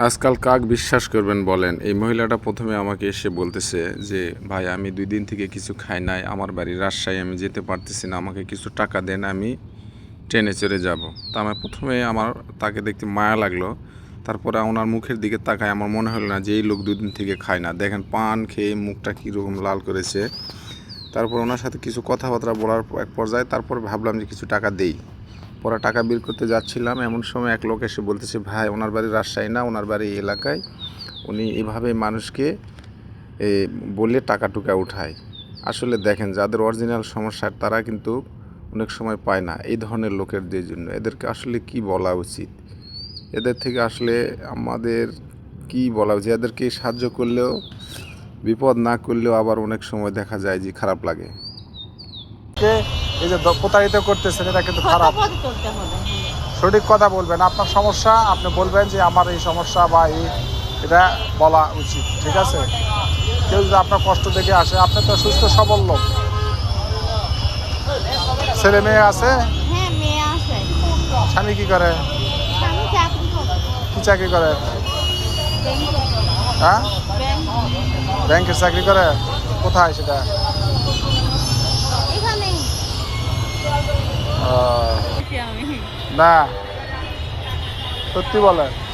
আজকাল কাক বিশ্বাস করবেন বলেন? এই মহিলাটা প্রথমে আমাকে এসে বলতেছে যে, "ভাই আমি ২ দিন থেকে কিছু খাই নাই। আমার বাড়ি রাজশাহী, আমি যেতে পারতেছি না। আমাকে কিছু টাকা দেন, আমি ট্রেনে চড়ে যাবো।" তো আমার প্রথমে তাকে দেখতে মায়া লাগলো। তারপরে ওনার মুখের দিকে তাকায় আমার মনে হলো না যে এই লোক ২ দিন থেকে খায় না। দেখেন পান খেয়ে মুখটা কীরকম লাল করেছে। তারপর ওনার সাথে কিছু কথাবার্তা বলার এক পর্যায়ে তারপর ভাবলাম যে কিছু টাকা দেই। পরে টাকা বের করতে যাচ্ছিলাম, এমন সময় এক লোক এসে বলতেছে, "ভাই ওনার বাড়ি রাজশাহী না, ওনার বাড়ি এই এলাকায়। উনি এভাবে মানুষকে বলে টাকা-টুকা উঠায়।" আসলে দেখেন যাদের অরিজিনাল সমস্যা তারা কিন্তু অনেক সময় পায় না এই ধরনের লোকেদের জন্য। এদেরকে আসলে কি বলা উচিত? এদের থেকে আসলে আমাদের কি বলা উচিত? এদেরকে সাহায্য করলেও বিপদ, না করলেও আবার অনেক সময় দেখা যায় যে খারাপ লাগে। এই যে প্রতারিত করতেছেন এটা কিন্তু খারাপ। সঠিক কথা বলবেন, আপনার সমস্যা আপনি বলবেন যে আমার এই সমস্যা বা এটা বলা উচিত, ঠিক আছে? কেউ যদি আপনার কষ্ট দেখে আসে, আপনি তো সুস্থ সবল লোক, ছেলে মেয়ে আছে? হ্যাঁ, মেয়ে আছে। স্বামী কি করে? স্বামী চাকরি করে। কি চাকরি করে? ব্যাংকে। হ্যাঁ, ব্যাংক। ব্যাংকের চাকরি করে। কোথায় সেটা? এখানেই। আহ, আমি না, সত্যি বলেন।